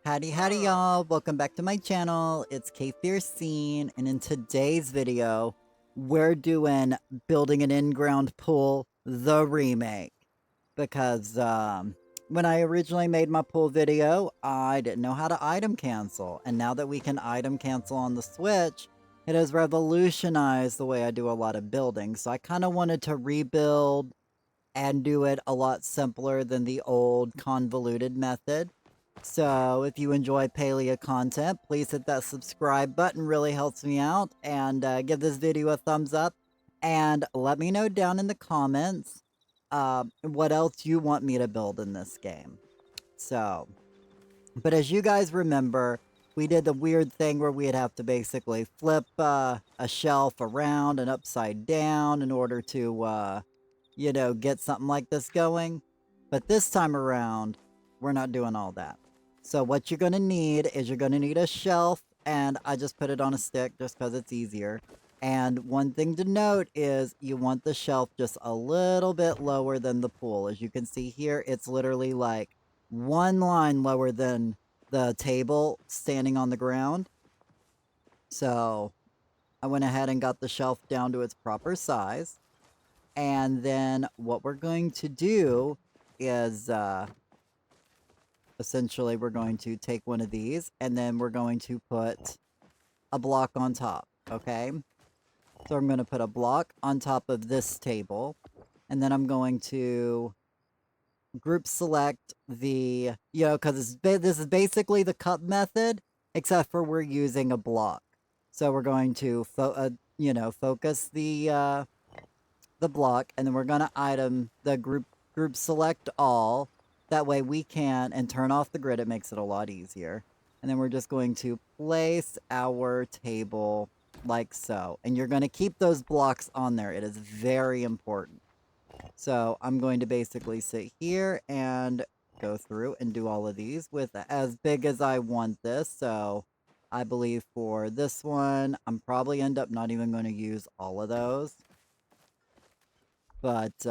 Howdy y'all, welcome back to my channel. It's K-Fiercene, and in today's video, we're doing Building an In-Ground Pool, the remake. Because, when I originally made my pool video, I didn't know how to item cancel. And now that we can item cancel on the Switch, it has revolutionized the way I do a lot of building. So I kind of wanted to rebuild and do it a lot simpler than the old convoluted method. So if you enjoy Palea content, please hit that subscribe button, really helps me out, and give this video a thumbs up, and let me know down in the comments what else you want me to build in this game. So, but as you guys remember, we did the weird thing where we'd have to basically flip a shelf around and upside down in order to, you know, get something like this going. But this time around, we're not doing all that. So what you're going to need is you're going to need a shelf, and I just put it on a stick just because it's easier. And one thing to note is you want the shelf just a little bit lower than the pool. As you can see here, it's literally like one line lower than the table standing on the ground. So I went ahead and got the shelf down to its proper size. And then what we're going to do is essentially we're going to take one of these and then we're going to put a block on top, okay? So I'm going to put a block on top of this table, and then I'm going to group select the, you know, because this is basically the cup method, except for we're using a block. So we're going to, you know, focus the block, and then we're going to item the group select all. That way we can, and turn off the grid, it makes it a lot easier. And then we're just going to place our table like so. And you're going to keep those blocks on there. It is very important. So I'm going to basically sit here and go through and do all of these with as big as I want this. So I believe for this one, I'm probably end up not even going to use all of those. But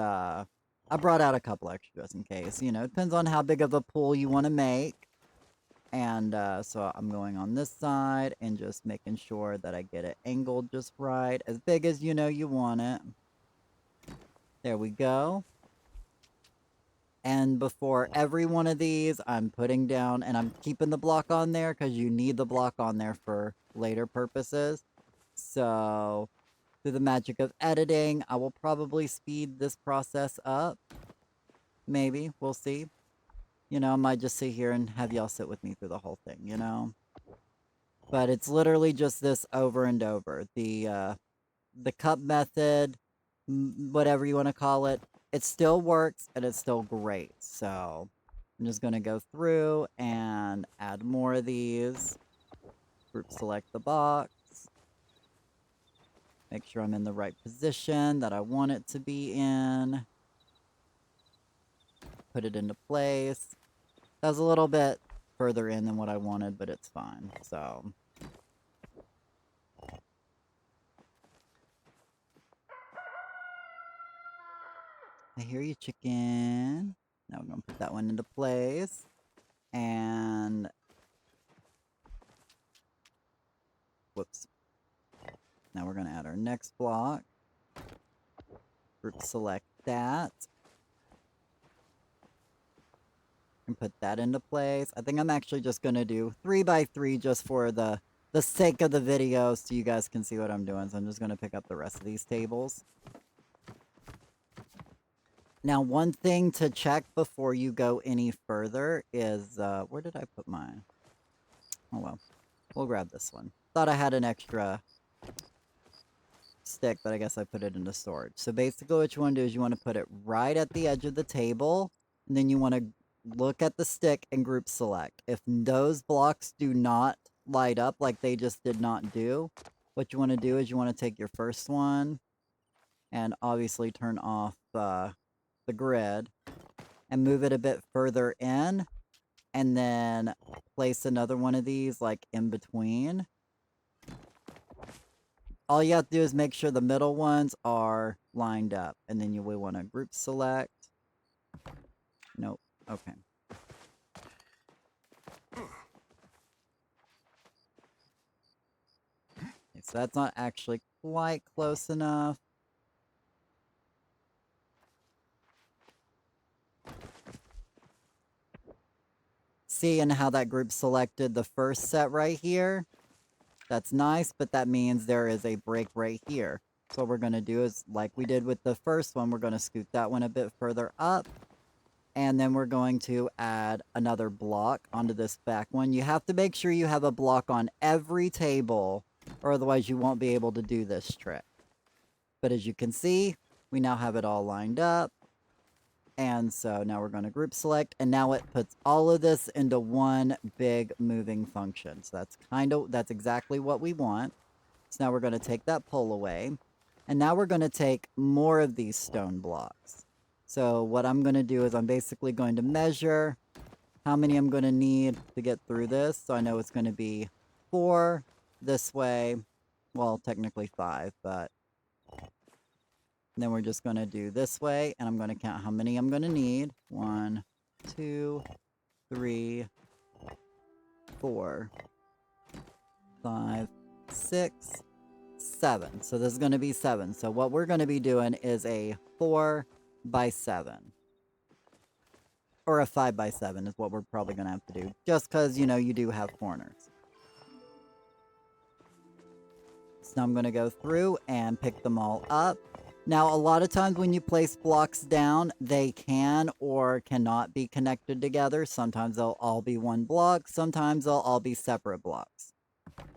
I brought out a couple extras in case. You know, it depends on how big of a pool you want to make. And so I'm going on this side and just making sure that I get it angled just right. As big as you know you want it. There we go. And before every one of these, I'm putting down, and I'm keeping the block on there because you need the block on there for later purposes. So through the magic of editing, I will probably speed this process up. Maybe. We'll see. You know, I might just sit here and have y'all sit with me through the whole thing, you know? But it's literally just this over and over. The cup method, whatever you want to call it, it still works and it's still great. So I'm just going to go through and add more of these. Group select the box. Make sure I'm in the right position that I want it to be in. Put it into place. That was a little bit further in than what I wanted, but it's fine. So I hear you, chicken. Now we're going to put that one into place. And whoops. Now we're going to add our next block. Group select that. And put that into place. I think I'm actually just going to do 3 by 3 just for the sake of the video so you guys can see what I'm doing. So I'm just going to pick up the rest of these tables. Now, one thing to check before you go any further is, where did I put mine? Oh well, we'll grab this one. Thought I had an extra stick, but I guess I put it into storage. So basically what you want to do is you want to put it right at the edge of the table, and then you want to look at the stick and group select. If those blocks do not light up like they just did not do, what you want to do is you want to take your first one and obviously turn off the grid and move it a bit further in, and then place another one of these like in between. All you have to do is make sure the middle ones are lined up, and then we want to group select. Nope. Okay. so that's not actually quite close enough. Seeing how that group selected the first set right here, that's nice, but that means there is a break right here. So what we're going to do is, like we did with the first one, we're going to scoot that one a bit further up. And then we're going to add another block onto this back one. You have to make sure you have a block on every table, or otherwise you won't be able to do this trick. But as you can see, we now have it all lined up. And so now we're going to group select, and now it puts all of this into one big moving function. So that's exactly what we want. So now we're going to take that pole away, and now we're going to take more of these stone blocks. So what I'm going to do is I'm basically going to measure how many I'm going to need to get through this. So I know it's going to be 4 this way. Well, technically 5, but then we're just going to do this way, and I'm going to count how many I'm going to need. 1, 2, 3, 4, 5, 6, 7. So this is going to be 7. So what we're going to be doing is a 4 by 7. Or a 5 by 7 is what we're probably going to have to do. Just because, you know, you do have corners. So now I'm going to go through and pick them all up. Now, a lot of times when you place blocks down, they can or cannot be connected together. Sometimes they'll all be one block. Sometimes they'll all be separate blocks.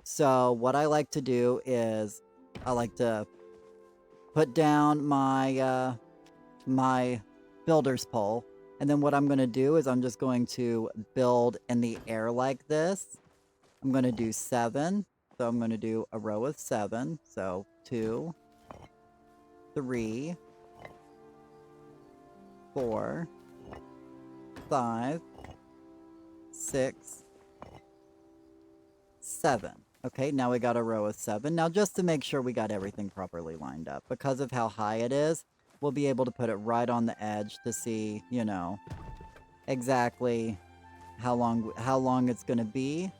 So what I like to do is I like to put down my my builder's pole. And then what I'm going to do is I'm just going to build in the air like this. I'm going to do 7. So I'm going to do a row of 7. So 2, 3, 4, 5, 6, 7. Okay, now we got a row of 7. Now just to make sure we got everything properly lined up, because of how high it is, we'll be able to put it right on the edge to see, you know, exactly how long it's going to be.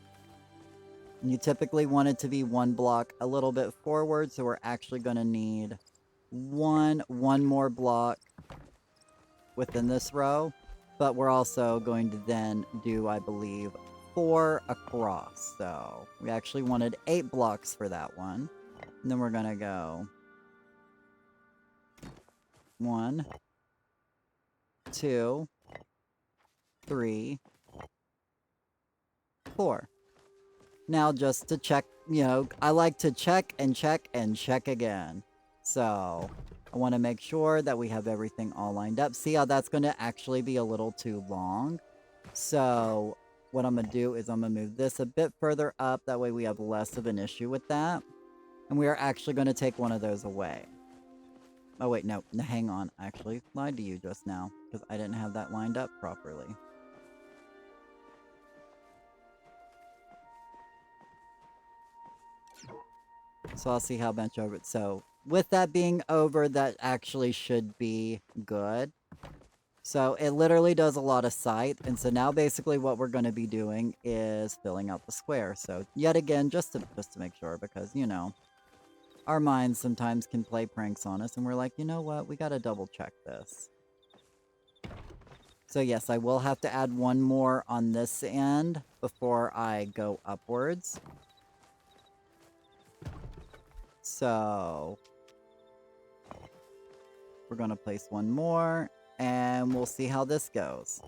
And you typically want it to be one block a little bit forward, so we're actually going to need one more block within this row, but we're also going to then do, I believe, 4 across. So we actually wanted 8 blocks for that one. And then we're going to go 1, 2, 3, 4. Now just to check, you know, I like to check and check and check again. So I want to make sure that we have everything all lined up. See how that's going to actually be a little too long. So what I'm going to do is I'm going to move this a bit further up. That way we have less of an issue with that. And we are actually going to take one of those away. Oh, wait, no, hang on. I actually lied to you just now because I didn't have that lined up properly. So I'll see how much over it. So with that being over, that actually should be good. So it literally does a lot of sight. And so now basically what we're going to be doing is filling out the square. So yet again, just to make sure, because, you know, our minds sometimes can play pranks on us. And we're like, you know what? We got to double check this. So yes, I will have to add one more on this end before I go upwards. So we're going to place one more, and we'll see how this goes.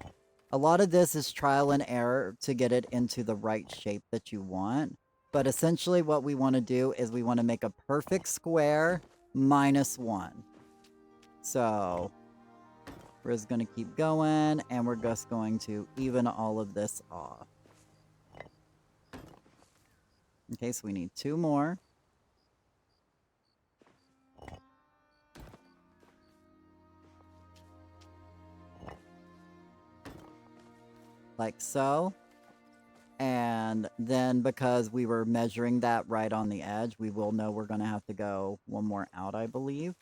A lot of this is trial and error to get it into the right shape that you want. But essentially what we want to do is we want to make a perfect square -1. So we're just going to keep going, and we're just going to even all of this off. Okay, so we need 2 more. Like so. And then because we were measuring that right on the edge, we will know we're going to have to go one more out, I believe.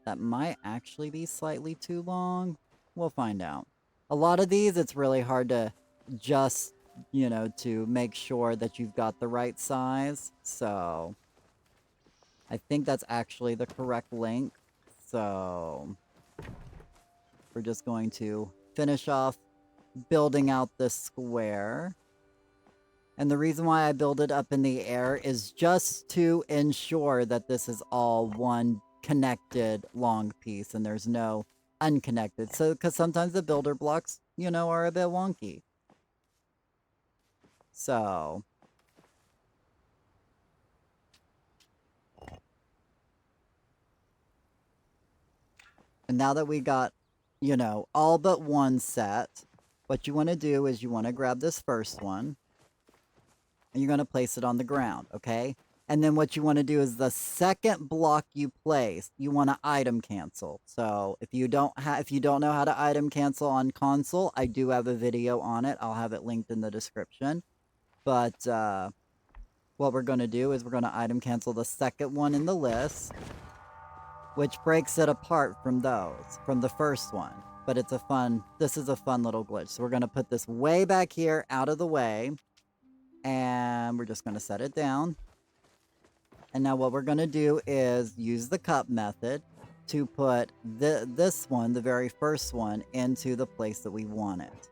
That might actually be slightly too long. We'll find out. A lot of these, it's really hard to just, you know, to make sure that you've got the right size. So I think that's actually the correct length. So we're just going to finish off building out this square. And the reason why I build it up in the air is just to ensure that this is all one connected long piece and there's no unconnected. So, because sometimes the builder blocks, you know, are a bit wonky. So, and now that we got, you know, all but one set, what you want to do is you want to grab this first one and you're going to place it on the ground, okay? And then what you want to do is the second block you place, you want to item cancel. So if you don't know how to item cancel on console, I do have a video on it. I'll have it linked in the description. But what we're going to do is we're going to item cancel the second one in the list, which breaks it apart from the first one. But this is a fun little glitch. So we're going to put this way back here out of the way. And we're just going to set it down. And now what we're going to do is use the cup method to put this one, the very first one, into the place that we want it.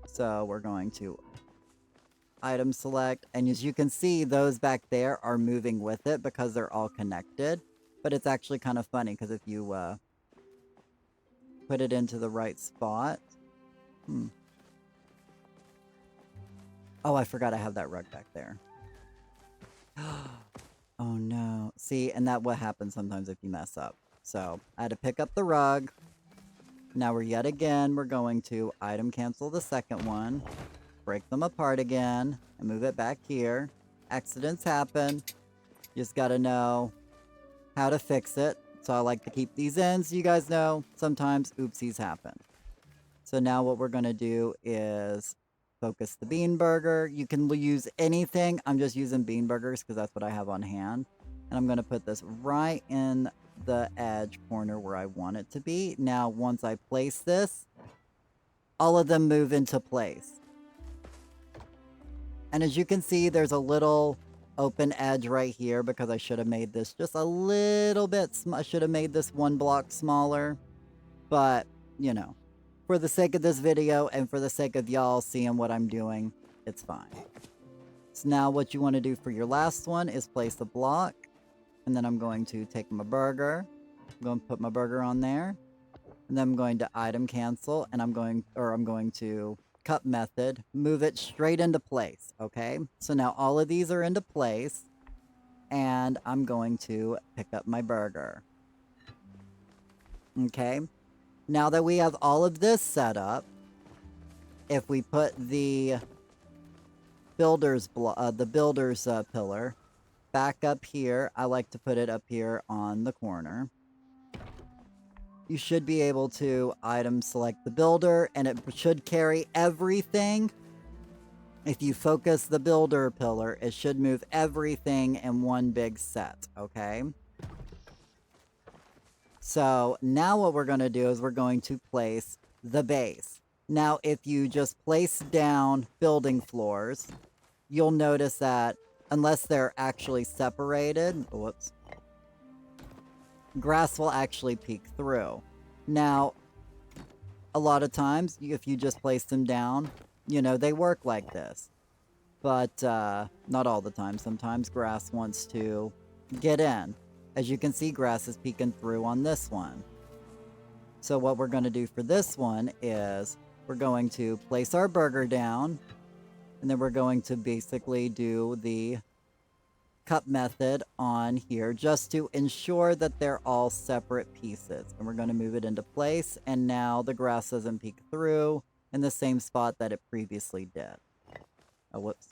So we're going to item select. And as you can see, those back there are moving with it because they're all connected. But it's actually kind of funny because if you put it into the right spot... Oh, I forgot I have that rug back there. Oh no. See, and that's what happens sometimes if you mess up. So, I had to pick up the rug. Now we're going to item cancel the second one, break them apart again, and move it back here. Accidents happen. You just gotta know how to fix it. So I like to keep these in so you guys know sometimes oopsies happen. So now what we're gonna do is focus the bean burger. You can use anything. I'm just using bean burgers because that's what I have on hand. And I'm going to put this right in the edge corner where I want it to be. Now, once I place this, all of them move into place. And as you can see, there's a little open edge right here because I should have made this just a little bit. I should have made this one block smaller. But, you know, for the sake of this video and for the sake of y'all seeing what I'm doing, it's fine. So now what you want to do for your last one is place a block. And then I'm going to take my burger. I'm going to put my burger on there. And then I'm going to item cancel. And I'm going to cup method, move it straight into place. Okay. So now all of these are into place. And I'm going to pick up my burger. Okay. Now that we have all of this set up, if we put the builder's pillar back up here, I like to put it up here on the corner. You should be able to item select the builder and it should carry everything. If you focus the builder pillar, it should move everything in one big set, okay? So now what we're going to do is we're going to place the base. Now, if you just place down building floors, you'll notice that unless they're actually separated, whoops, grass will actually peek through. Now, a lot of times, if you just place them down, you know, they work like this. But not all the time. Sometimes grass wants to get in. As you can see, grass is peeking through on this one. So what we're going to do for this one is we're going to place our burger down. And then we're going to basically do the cup method on here just to ensure that they're all separate pieces. And we're going to move it into place. And now the grass doesn't peek through in the same spot that it previously did. Oh, whoops.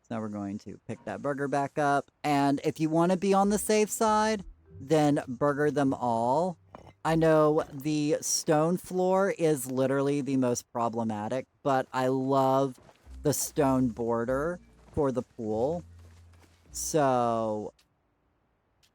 So now we're going to pick that burger back up. And if you want to be on the safe side, then burger them all. I know the stone floor is literally the most problematic, but I love the stone border for the pool. So,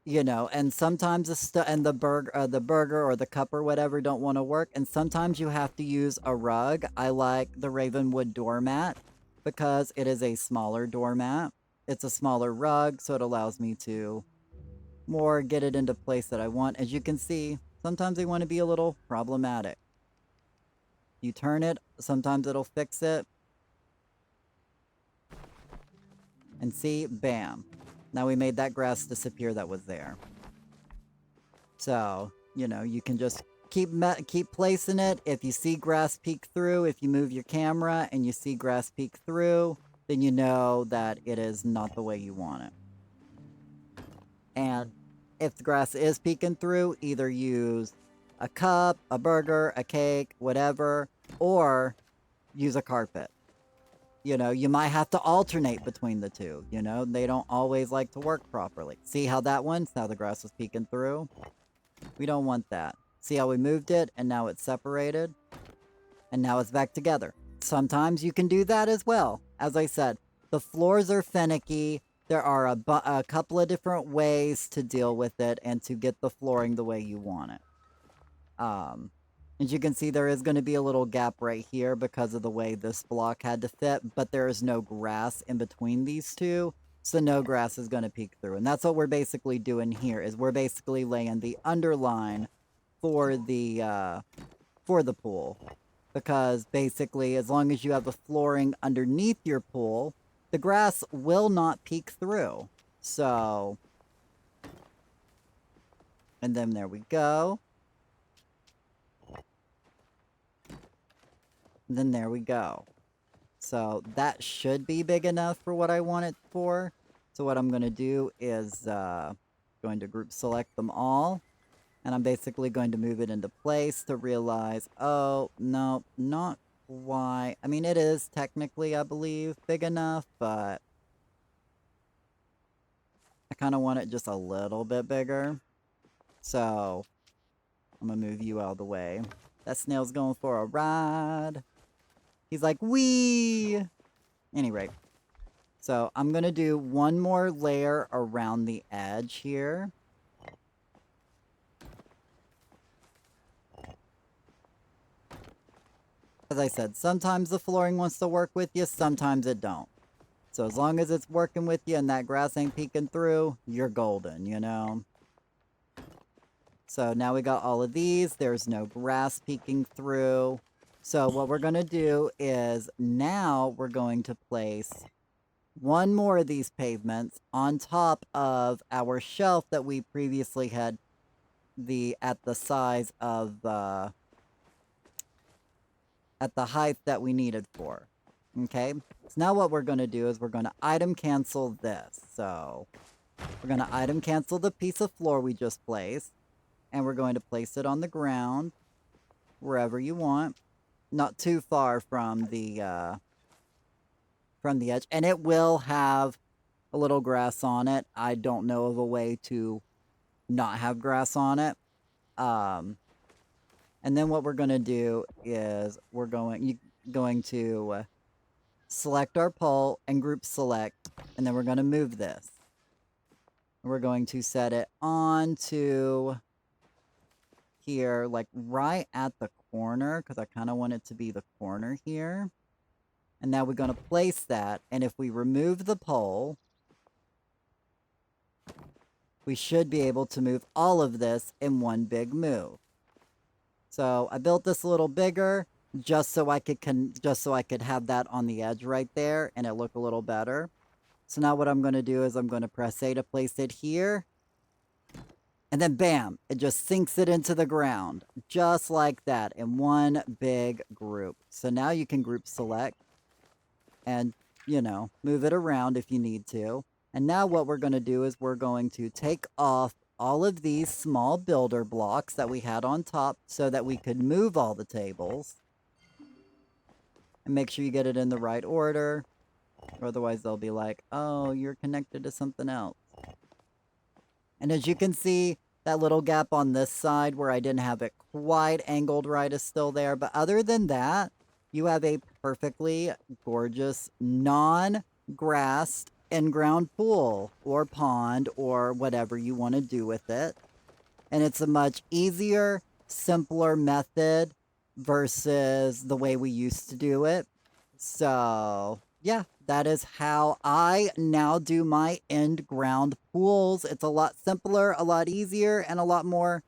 You know, and sometimes the burger or the cup or whatever don't want to work, and sometimes you have to use a rug. I like the Ravenwood doormat because it is a smaller doormat. It's a smaller rug, so it allows me to more get it into place that I want. As you can see, sometimes they want to be a little problematic. You turn it, sometimes it'll fix it. And see, bam. Now we made that grass disappear that was there. So, you know, you can just keep placing it. If you see grass peek through, if you move your camera and you see grass peek through, then you know that it is not the way you want it. And if the grass is peeking through, either use a cup, a burger, a cake, whatever, or use a carpet. You know, you might have to alternate between the two. You know, they don't always like to work properly. See how that one? Now the grass was peeking through. We don't want that. See how we moved it and now it's separated? And now it's back together. Sometimes you can do that as well. As I said, the floors are finicky. There are a couple of different ways to deal with it and to get the flooring the way you want it. As you can see, there is going to be a little gap right here because of the way this block had to fit, but there is no grass in between these two, so no grass is going to peek through. And that's what we're basically doing here, is we're basically laying the underline for the pool. Because basically, as long as you have the flooring underneath your pool, the grass will not peek through. So, and then there we go. And then there we go. So that should be big enough for what I want it for. So what I'm going to do is going to group select them all. And I'm basically going to move it into place to realize, oh, no, not quite. I mean, it is technically, I believe, big enough, but I kind of want it just a little bit bigger. So I'm going to move you out of the way. That snail's going for a ride. He's like, wee! Any rate. So I'm going to do one more layer around the edge here. As I said, sometimes the flooring wants to work with you, sometimes it don't. So as long as it's working with you and that grass ain't peeking through, you're golden, you know? So now we got all of these. There's no grass peeking through. So what we're going to do is now we're going to place one more of these pavements on top of our shelf that we previously had at the size of at the height that we needed for. Okay, so now what we're going to do is we're going to item cancel this. So we're going to item cancel the piece of floor we just placed, and we're going to place it on the ground wherever you want, not too far from the edge, and it will have a little grass on it. I don't know of a way to not have grass on it. And then what we're going to do is we're going to select our pole and group select, and then we're going to move this. We're going to set it onto here, like right at the corner, because I kind of want it to be the corner here. And now we're going to place that, and if we remove the pole, we should be able to move all of this in one big move. So I built this a little bigger just so I could have that on the edge right there and it look a little better. So now what I'm going to do is I'm going to press A to place it here. And then bam, it just sinks it into the ground just like that in one big group. So now you can group select and, you know, move it around if you need to. And now what we're going to do is we're going to take off all of these small builder blocks that we had on top so that we could move all the tables. And make sure you get it in the right order. Or otherwise they'll be like, oh, you're connected to something else. And as you can see, that little gap on this side where I didn't have it quite angled right is still there. But other than that, you have a perfectly gorgeous, non-grassed in-ground pool or pond or whatever you want to do with it. And it's a much easier, simpler method versus the way we used to do it. So, yeah, that is how I now do my in-ground pools. It's a lot simpler, a lot easier, and a lot more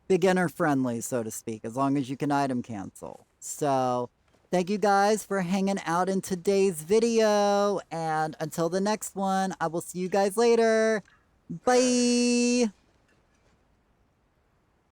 beginner friendly, so to speak, as long as you can item cancel. So, thank you guys for hanging out in today's video. And until the next one, I will see you guys later. Bye!